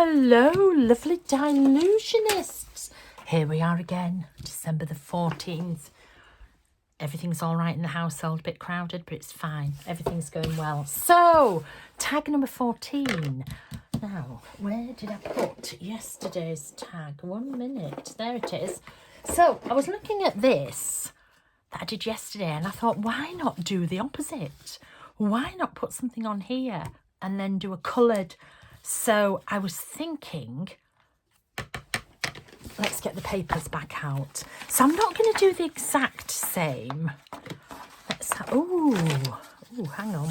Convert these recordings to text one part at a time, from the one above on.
Hello, lovely Dylusionists. Here we are again, December the 14th. Everything's all right in the household, a bit crowded, but it's fine. Everything's going well. So, tag number 14. Now, where did I put yesterday's tag? 1 minute. There it is. So, I was looking at this that I did yesterday and I thought, why not do the opposite? Why not put something on here and then do a coloured? So I was thinking, let's get the papers back out. So I'm not going to do the exact same. Let's ooh, hang on.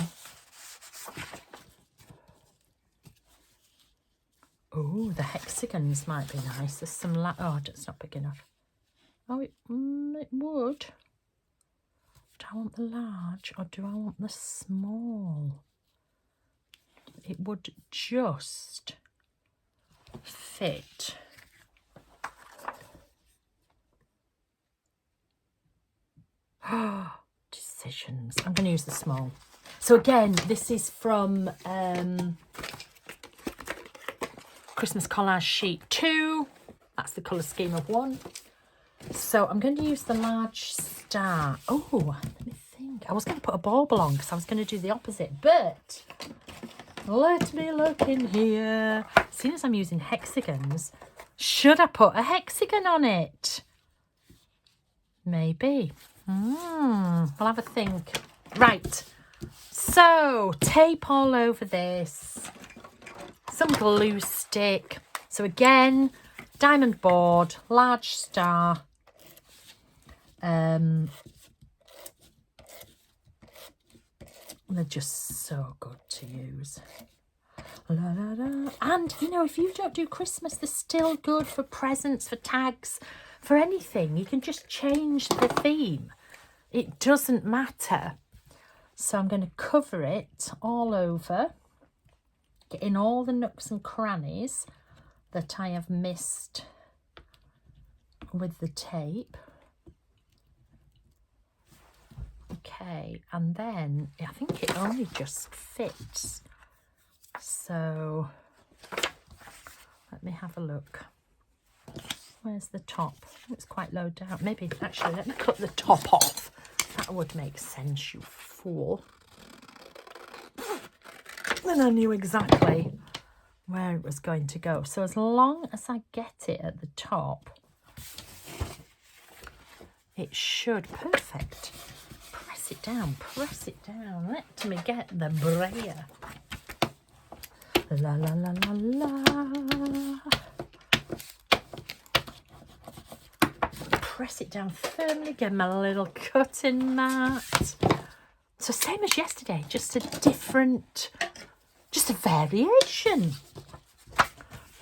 Oh, the hexagons might be nice. There's some oh, it's not big enough. Oh, it would. Do I want the large or do I want the small? It would just fit. Decisions. I'm going to use the small. So again, this is from Christmas Collage Sheet 2. That's the colour scheme of 1. So I'm going to use the large star. Oh, let me think. I was going to put a bauble on because I was going to do the opposite, but let me look in here. Seeing as I'm using hexagons, should I put a hexagon on it? Maybe. I'll have a think. Right. So, tape all over this. Some glue stick. So again, diamond board, large star. They're just so good to use. La, la, la. And, you know, if you don't do Christmas, they're still good for presents, for tags, for anything. You can just change the theme. It doesn't matter. So I'm going to cover it all over. Get in all the nooks and crannies that I have missed with the tape. Okay, and then I think it only just fits. So let me have a look. Where's the top? Oh, it's quite low down. Maybe actually let me cut the top off. That would make sense, you fool. Then I knew exactly where it was going to go. So as long as I get it at the top, it should. Perfect. Press it down, press it down. Let me get the brayer. La la la la la. Press it down firmly, get my little cutting mat. So same as yesterday, just a different, just a variation.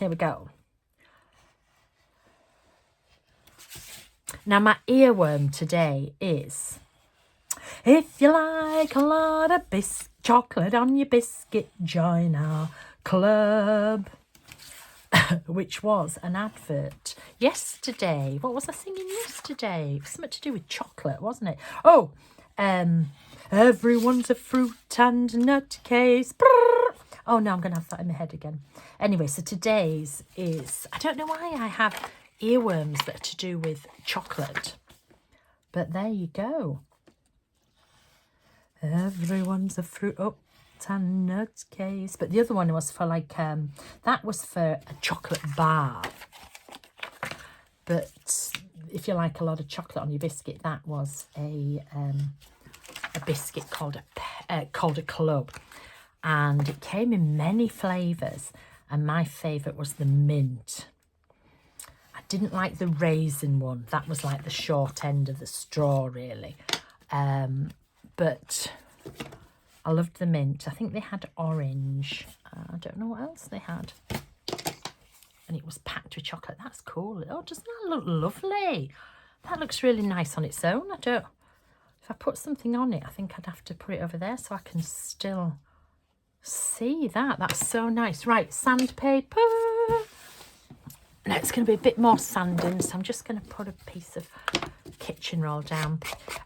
Here we go. Now my earworm today is, if you like a lot of chocolate on your biscuit, join our club. Which was an advert yesterday. What was I singing yesterday? It was something to do with chocolate, wasn't it? Oh, everyone's a fruit and nut case. Oh no, I'm going to have that in my head again. Anyway, so today's is, I don't know why I have earworms that are to do with chocolate, but there you go. Everyone's a fruit and nut case. But the other one was for like that was for a chocolate bar. But if you like a lot of chocolate on your biscuit, that was a biscuit called a club, and it came in many flavors, and my favorite was the mint. I didn't like the raisin one. That was like the short end of the straw, really. But I loved the mint. I think they had orange. I don't know what else they had. And it was packed with chocolate. That's cool. Oh, doesn't that look lovely? That looks really nice on its own. If I put something on it, I think I'd have to put it over there so I can still see that. That's so nice. Right, sandpaper. Now it's going to be a bit more sanding, so I'm just going to put a piece of kitchen roll down.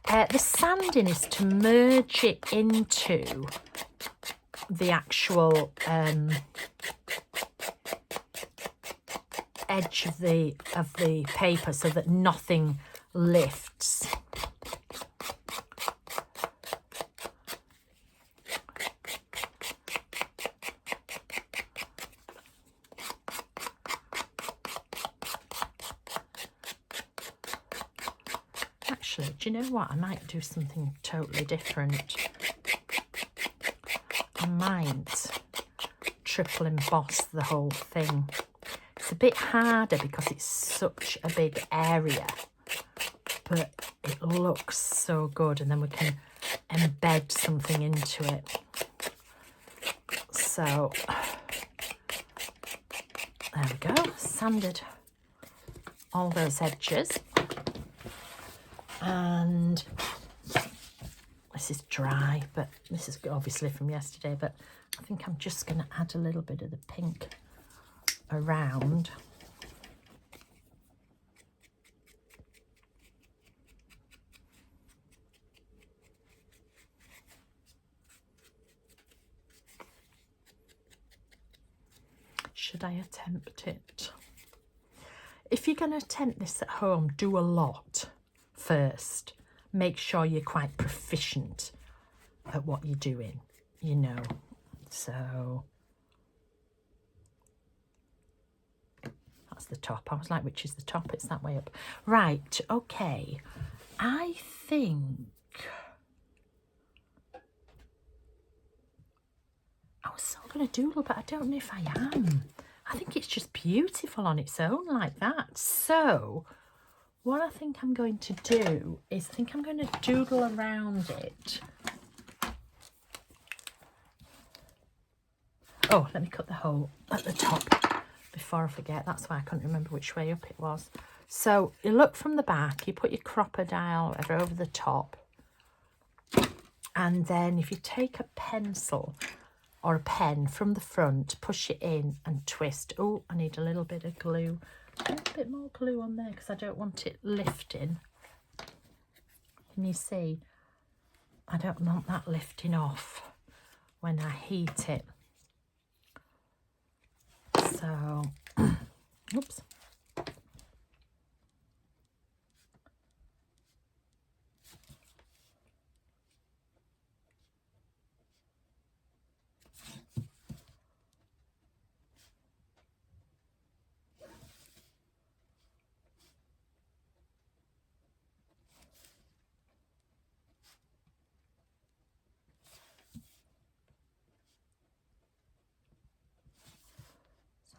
The sanding is to merge it into the actual edge of the paper so that nothing lifts. Actually, do you know what? I might do something totally different. I might triple emboss the whole thing. It's a bit harder because it's such a big area, but it looks so good, and then we can embed something into it. So there we go, sanded all those edges. And this is dry, but this is obviously from yesterday, but I think I'm just going to add a little bit of the pink around. Should I attempt it? If you're going to attempt this at home, do a lot first. Make sure you're quite proficient at what you're doing, you know. So that's the top. I was like, which is the top? It's that way up. Right, okay. I think I was still going to doodle, but I don't know if I am. I think it's just beautiful on its own like that. So what I think I'm going to do is I think I'm going to doodle around it. Oh, let me cut the hole at the top before I forget. That's why I couldn't remember which way up it was. So you look from the back, you put your crocodile over the top. And then if you take a pencil or a pen from the front, push it in and twist. Oh, I need a little bit of glue. A little bit more glue on there because I don't want it lifting. Can you see? I don't want that lifting off when I heat it. So, oops.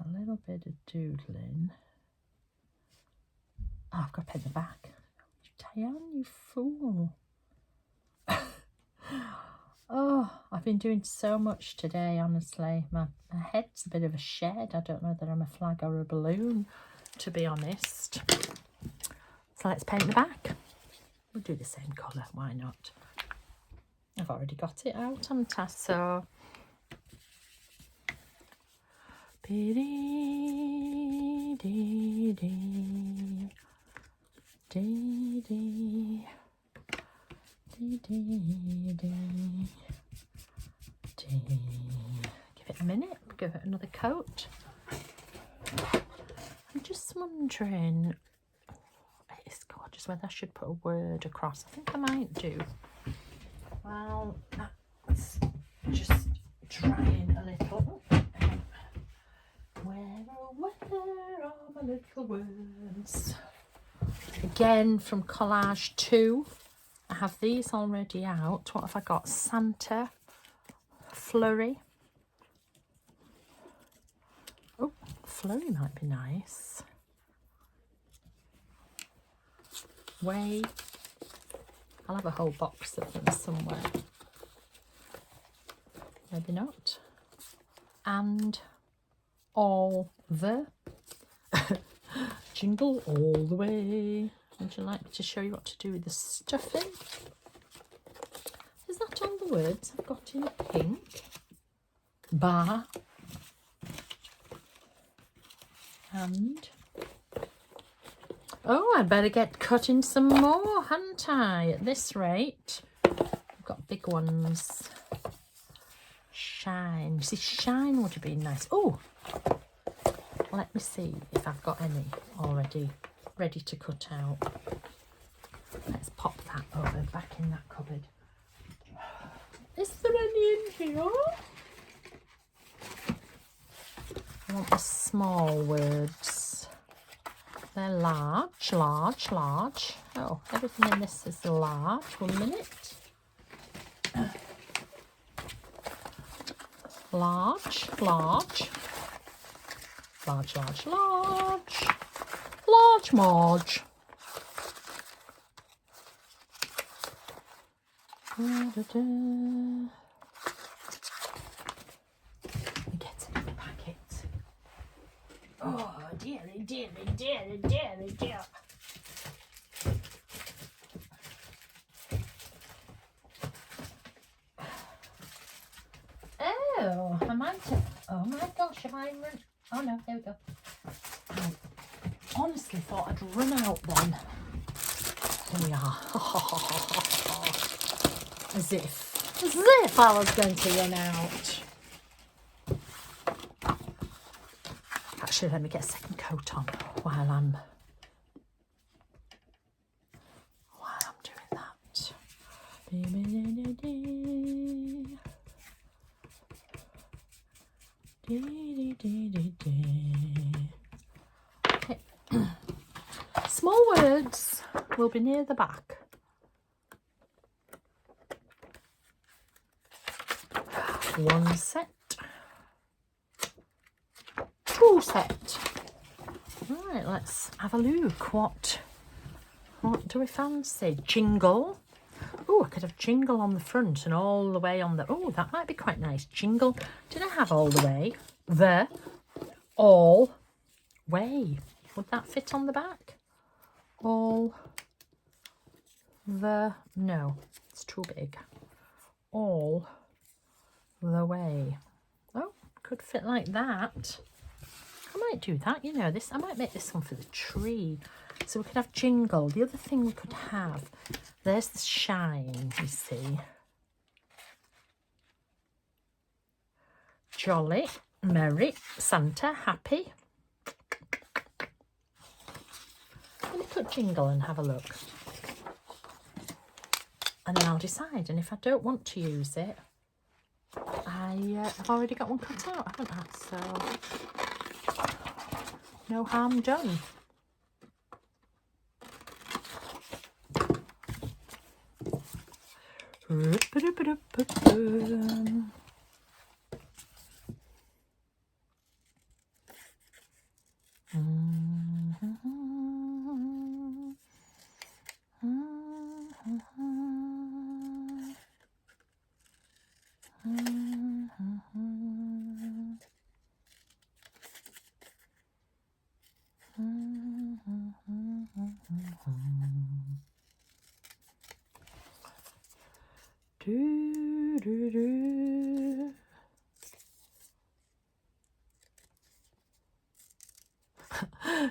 A little bit of doodling. Oh, I've got to pin the back. Diane, you fool. Oh, I've been doing so much today, honestly. My head's a bit of a shed. I don't know whether I'm a flag or a balloon, to be honest. So let's paint the back. We'll do the same colour, why not? I've already got it out, haven't I? So dee dee dee dee dee dee dee dee dee. Give it a minute, give it another coat. I'm just wondering, it's gorgeous, whether I should put a word across. I think I might do. Well, that's just trying a little. Where, oh, where are my little words? Again, from Collage 2. I have these already out. What have I got? Santa, Flurry. Oh, Flurry might be nice. Way. I'll have a whole box of them somewhere. Maybe not. And all the jingle all the way. Would you like me to show you what to do with the stuffing? Is that all the words I've got in pink? Bar. And oh, I'd better get cutting some more, hadn't I? At this rate, I've got big ones. Shine. See, shine would have been nice. Oh, Let me see if I've got any already ready to cut out. Let's pop that over back in that cupboard. Is there any in here? I want the small words. They're large, large, large. Oh, everything in this is large. 1 minute. Large, large. Large, large, large. Large Marge. Get it in the packet. Oh, dearie, dearie, dearie, dearie, dear. Oh, I might have. Oh my gosh, have I run? Oh no, there we go. I honestly thought I'd run out then. Here we are. As if I was going to run out. Actually, let me get a second coat on while I'm doing that. Okay. Small words will be near the back. One set. Two set. Right, let's have a look. What do we fancy? Jingle. Oh, I could have jingle on the front and all the way on the... Oh, that might be quite nice. Jingle. Did I have all the way? The all way. Would that fit on the back? All the... No, it's too big. All the way. Oh, could fit like that. I might do that, you know. I might make this one for the tree. So we could have jingle. The other thing we could have, there's the shine, you see. Jolly, merry, Santa, happy. Let me put jingle and have a look. And then I'll decide. And if I don't want to use it, I've already got one cut out, haven't I? So no harm done.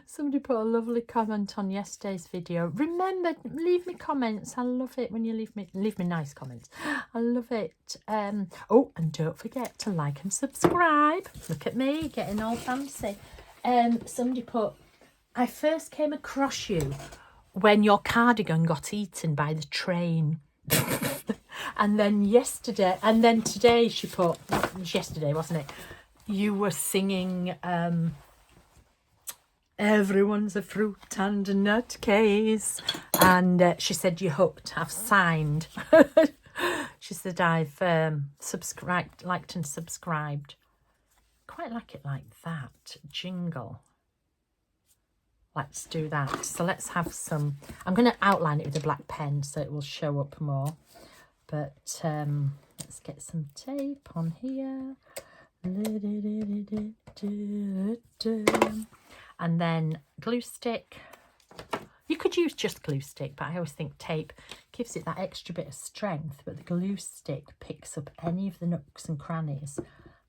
Somebody put a lovely comment on yesterday's video. Remember, leave me comments. I love it when you leave me nice comments. I love it. Oh, and don't forget to like and subscribe. Look at me getting all fancy. Somebody put, I first came across you when your cardigan got eaten by the train. And then today she put, it was yesterday, wasn't it? You were singing Everyone's a Fruit and a Nut Case. And she said, you hooked, I've signed. She said, I've subscribed, liked and subscribed. Quite like it like that. Jingle. Let's do that. So let's have some, I'm going to outline it with a black pen so it will show up more. But let's get some tape on here. And then glue stick. You could use just glue stick, but I always think tape gives it that extra bit of strength. But the glue stick picks up any of the nooks and crannies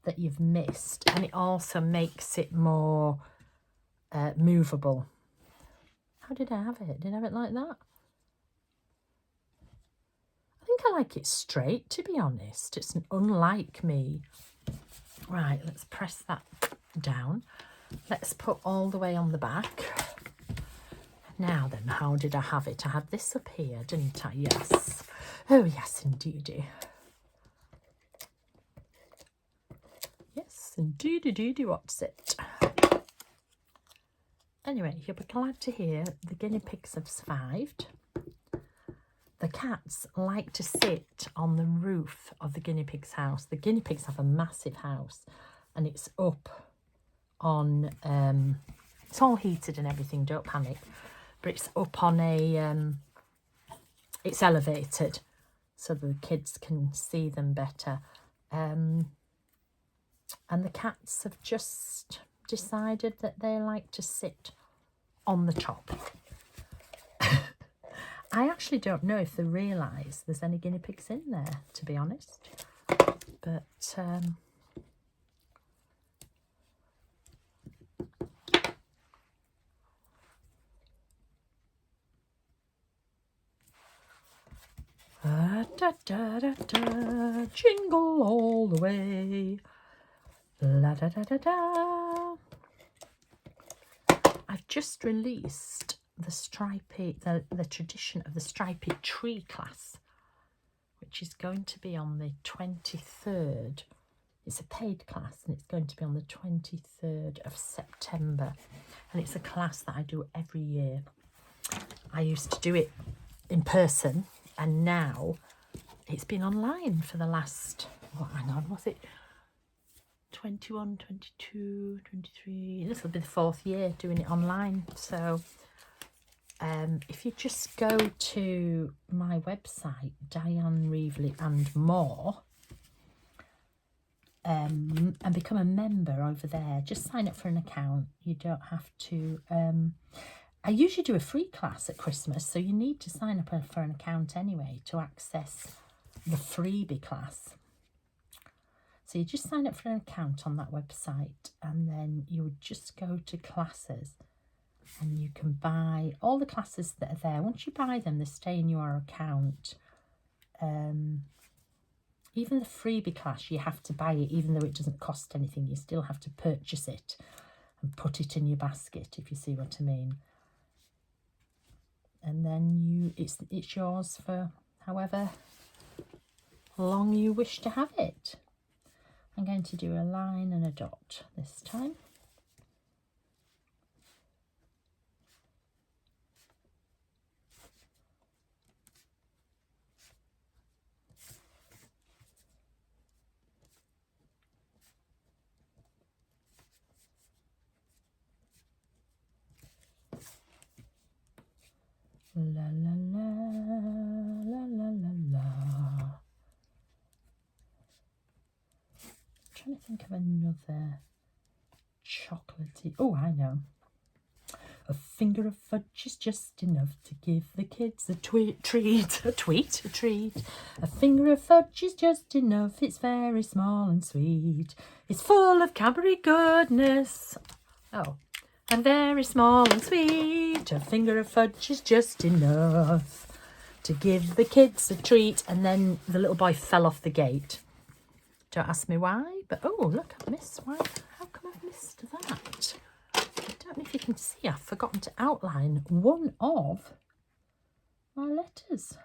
that you've missed. And it also makes it more movable. How did I have it? Did I have it like that? I think I like it straight, to be honest. It's unlike me. Right, let's press that down. let's put all the way on the back. Now then, how did I have it? I had this up here, didn't I? Yes. Oh, yes, indeedy. Yes, indeedy, what's it? Anyway, you'll be glad to hear the guinea pigs have survived. The cats like to sit on the roof of the guinea pig's house. The guinea pigs have a massive house and it's up on, it's all heated and everything, don't panic. But it's up on a, it's elevated so the kids can see them better. And the cats have just decided that they like to sit on the top. I actually don't know if they realise there's any guinea pigs in there, to be honest. But da, da, da, da, jingle all the way. La da da da da. I've just released the stripy, the tradition of the stripy tree class, which is going to be on the 23rd. It's a paid class and it's going to be on the 23rd of September. And it's a class that I do every year. I used to do it in person and now it's been online for the last, oh, hang on, was it 21, 22, 23, this will be the 4th year doing it online. So if you just go to my website, Diane Reevely and More, and become a member over there, just sign up for an account. You don't have to, I usually do a free class at Christmas, so you need to sign up for an account anyway to access the freebie class. So you just sign up for an account on that website and then you would just go to classes and you can buy all the classes that are there. Once you buy them, they stay in your account. Even the freebie class, you have to buy it even though it doesn't cost anything. You still have to purchase it and put it in your basket, if you see what I mean. And then it's yours for however long you wish to have it. I'm going to do a line and a dot this time. La la la la la la la. Trying to think of another chocolatey. Oh, I know. A finger of fudge is just enough to give the kids a treat. A treat. A finger of fudge is just enough. It's very small and sweet. It's full of Cadbury goodness. Oh, and very small and sweet. A finger of fudge is just enough to give the kids a treat. And then the little boy fell off the gate. Don't ask me why, but oh, look, I've missed. Why? How come I've missed that? I don't know if you can see, I've forgotten to outline one of my letters.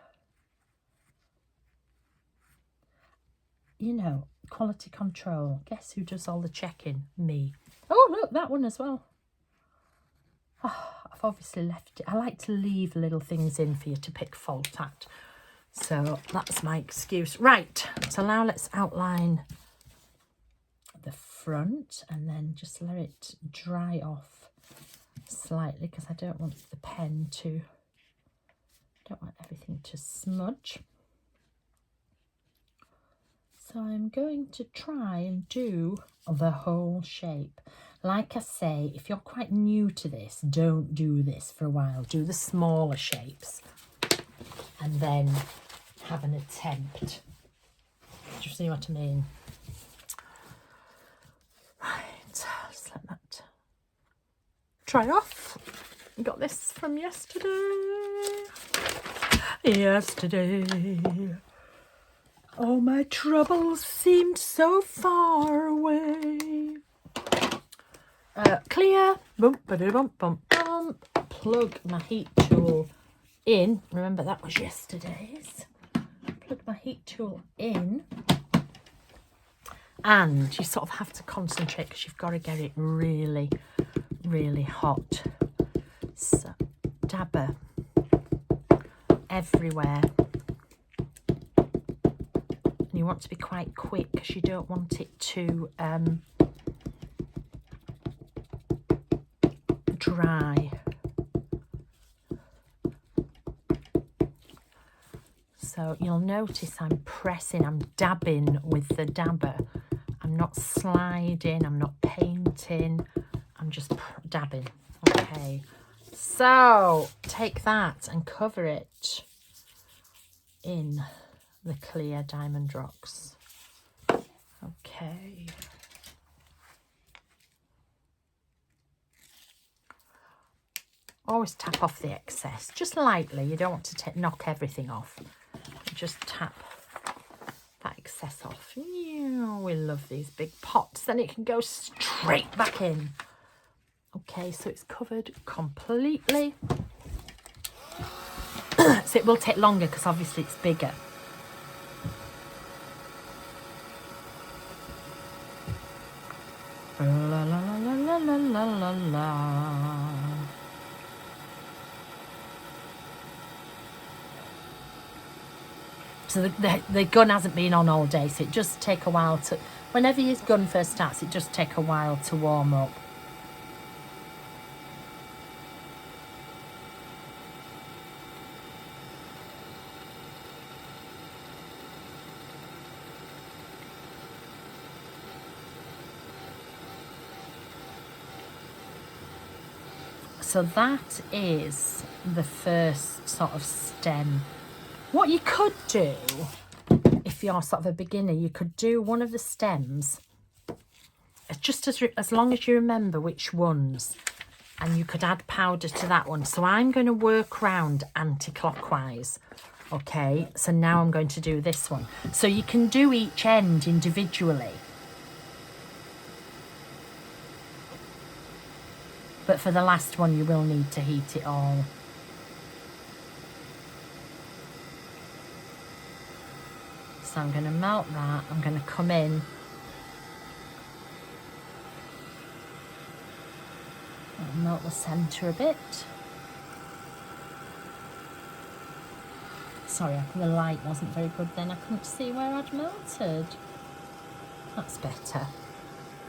You know, quality control. Guess who does all the checking? Me. Oh, look, that one as well. Oh, I've obviously left it. I like to leave little things in for you to pick fault at. So that's my excuse. Right, so now let's outline the front and then just let it dry off slightly because I don't want the pen to, don't want everything to smudge. So I'm going to try and do the whole shape. Like I say, if you're quite new to this, don't do this for a while. Do the smaller shapes and then have an attempt. Do you see what I mean? Right, just let that dry off. Got this from yesterday. Oh, my troubles seemed so far away. Clear Bump, bump, bump, bump. Plug my heat tool in. Remember, that was yesterday's. Plug my heat tool in. And you sort of have to concentrate because you've got to get it really, really hot. So, dabber everywhere. And you want to be quite quick because you don't want it to dry. So you'll notice I'm pressing, I'm dabbing with the dabber. I'm not sliding, I'm not painting, I'm just dabbing. Okay, so take that and cover it in the clear diamond rocks. Okay. Always tap off the excess, just lightly. You don't want to knock everything off. Just tap that excess off. Yeah, we love these big pots. Then it can go straight back in. Okay, so it's covered completely. So it will take longer because obviously it's bigger. La la la la la la la la. So the gun hasn't been on all day, so it just take a while to, whenever your gun first starts, it just take a while to warm up. So that is the first sort of stem. What you could do, if you're sort of a beginner, you could do one of the stems, just as long as you remember which ones, and you could add powder to that one. So I'm going to work round anti-clockwise. Okay, so now I'm going to do this one. So you can do each end individually. But for the last one, you will need to heat it all. So I'm going to melt that. I'm going to come in. I'll melt the centre a bit. Sorry, the light wasn't very good then. I couldn't see where I'd melted. That's better.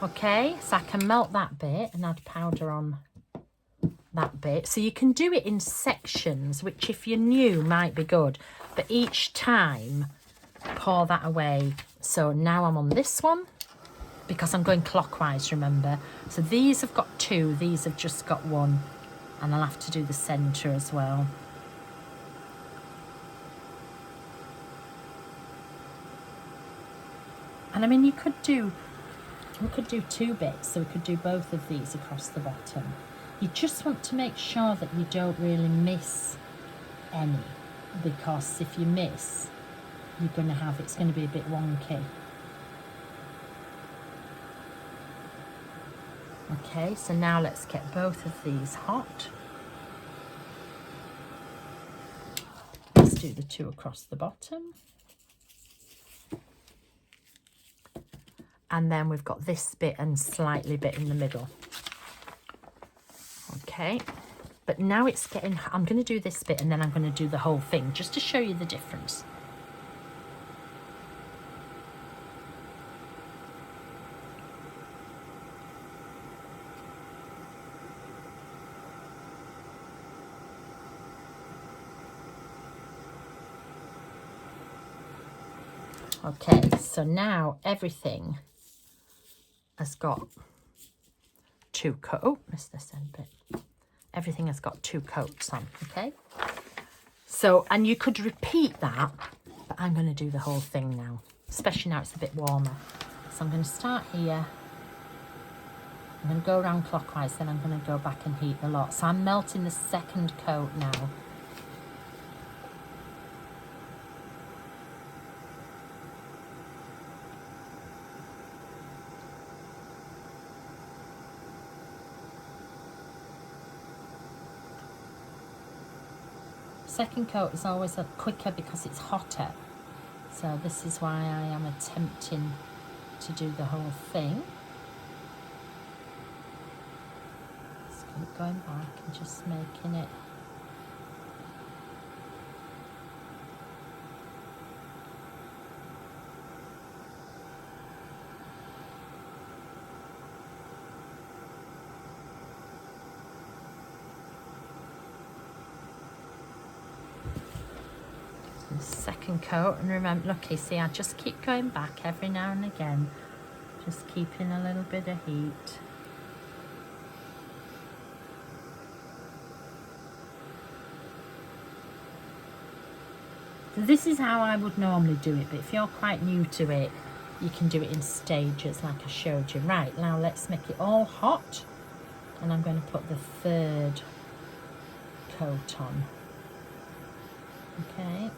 Okay, so I can melt that bit and add powder on that bit. So you can do it in sections, which if you're new might be good. But each time, pour that away. So now I'm on this one because I'm going clockwise, remember. So these have got two, these have just got one, and I'll have to do the centre as well. And I mean, we could do two bits, so we could do both of these across the bottom. You just want to make sure that you don't really miss any, because if you miss, you're going to have, it's going to be a bit wonky. Okay, so now let's get both of these hot. Let's do the two across the bottom. And then we've got this bit and slightly bit in the middle. Okay, but now it's getting, I'm going to do this bit and then I'm going to do the whole thing just to show you the difference. Okay, so now everything has got two coats. Oh, missed this end bit. Everything has got two coats on, okay? So, and you could repeat that, but I'm going to do the whole thing now, especially now it's a bit warmer. So I'm going to start here. I'm going to go around clockwise, then I'm going to go back and heat the lot. So I'm melting the second coat now. second coat is always quicker because it's hotter. So this is why I am attempting to do the whole thing. Just keep going back and just making it. Second coat, and remember, look, you see, I just keep going back every now and again, just keeping a little bit of heat. So this is how I would normally do it, but if you're quite new to it, you can do it in stages like I showed you. Right, now let's make it all hot, and I'm going to put the third coat on. Okay.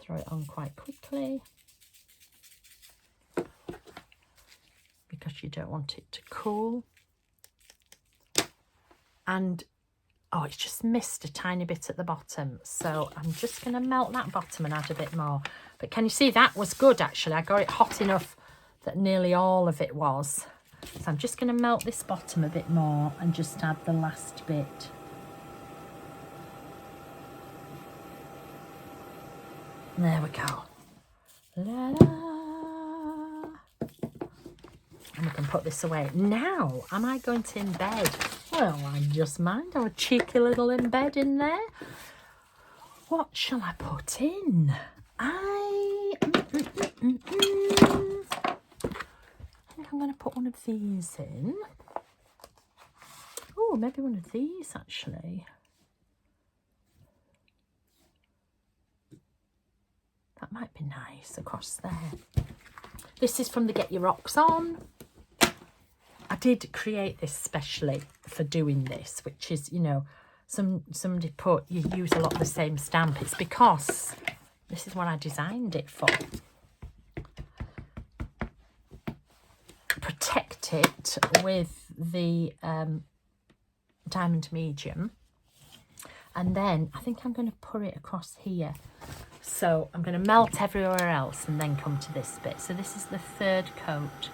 Throw it on quite quickly because you don't want it to cool. And oh, it's just missed a tiny bit at the bottom, so I'm just going to melt that bottom and add a bit more. But can you see that was good actually? I got it hot enough that nearly all of it was. So I'm just going to melt this bottom a bit more and just add the last bit. There we go. La la. And we can put this away. Now, am I going to embed? Well, I just mind. Have a cheeky little embed in there. What shall I put in? I think I'm going to put one of these in. Oh, maybe one of these actually. That might be nice across there. This is from the Get Your Rocks On. I did create this specially for doing this, which is, you know, somebody put, you use a lot of the same stamp. It's because this is what I designed it for. Protect it with the diamond medium. And then I think I'm going to put it across here. So I'm going to melt everywhere else and then come to this bit. So this is the third coat.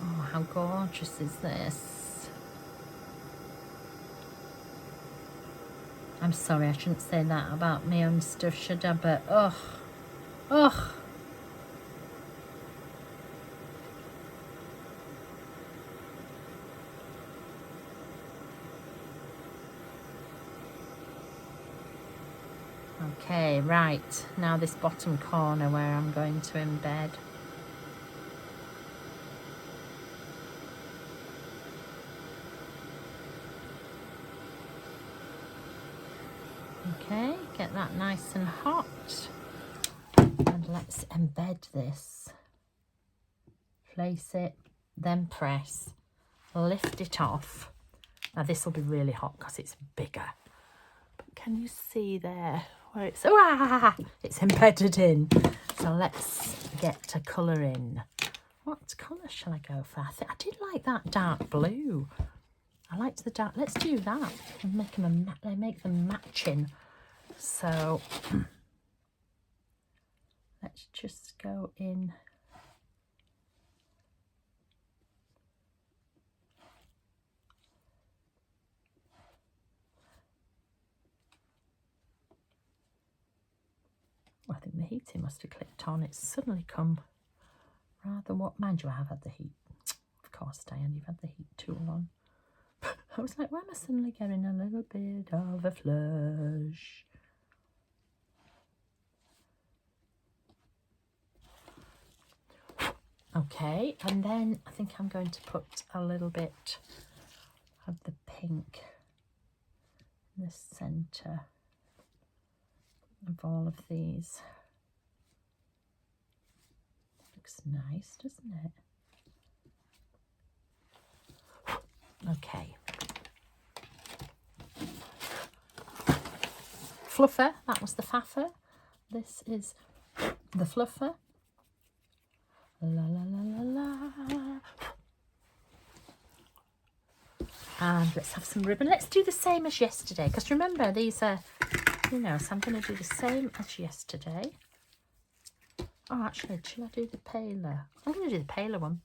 Oh, how gorgeous is this? I'm sorry, I shouldn't say that about my own stuff, should I? But, ugh. Ugh. Okay, right. Now this bottom corner where I'm going to embed. Okay, get that nice and hot. And let's embed this. Place it, then press. Lift it off. Now this will be really hot because it's bigger. But can you see there where it's, it's embedded in. So let's get a colour in. What colour shall I go for? I did like that dark blue. I liked the dark. Let's do that and make them matching. So let's just go in. I think the heating must have clicked on. It's suddenly come rather what. Mind you, I have had the heat. Of course, Diane, you've had the heat tool on. I was like, why am I suddenly getting a little bit of a flush? Okay, and then I think I'm going to put a little bit of the pink in the centre of all of these. Looks nice, doesn't it? Okay. Fluffer, that was the faffer. This is the fluffer. La la la la la. And let's have some ribbon. Let's do the same as yesterday, because remember these are, you know, so I'm going to do the same as yesterday. Oh, actually, should I do the paler? I'm going to do the paler one.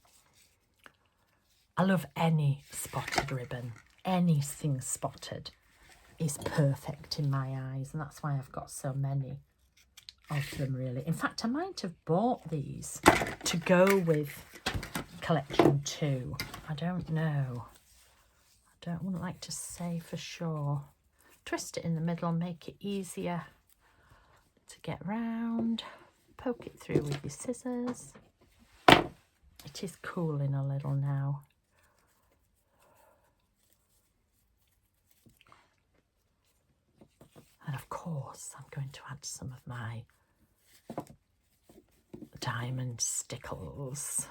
I love any spotted ribbon. Anything spotted is perfect in my eyes, and that's why I've got so many of them, really. In fact, I might have bought these to go with collection 2. I don't know. I wouldn't like to say for sure. Twist it in the middle, make it easier to get round. Poke it through with your scissors. It is cooling a little now. And of course, I'm going to add some of my diamond stickles.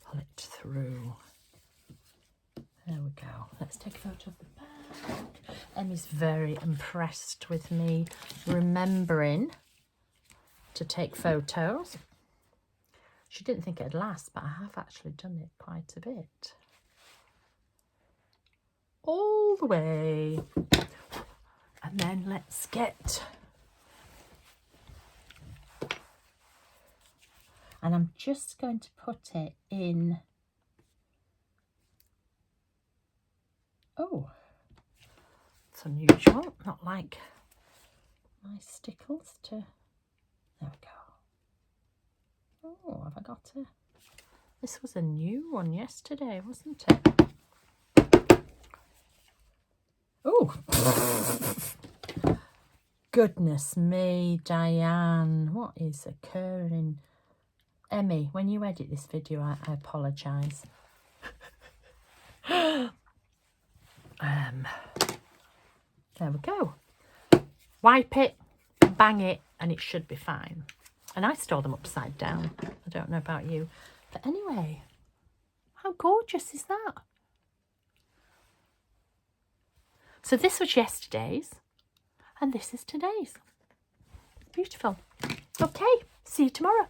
Pull it through. There we go. Let's take a photo of the back. Emmy's very impressed with me remembering to take photos. She didn't think it'd last, but I have actually done it quite a bit. All the way. And then let's get... And I'm just going to put it in... Oh, it's unusual. Not like my stickles to... There we go. Oh, have I got it? This was a new one yesterday, wasn't it? Oh! Goodness me, Diane. What is occurring? Emmy, when you edit this video, I apologise. There we go. Wipe it, bang it, and it should be fine. And I store them upside down. I don't know about you. But anyway, how gorgeous is that? So this was yesterday's, and this is today's. Beautiful. Okay, see you tomorrow.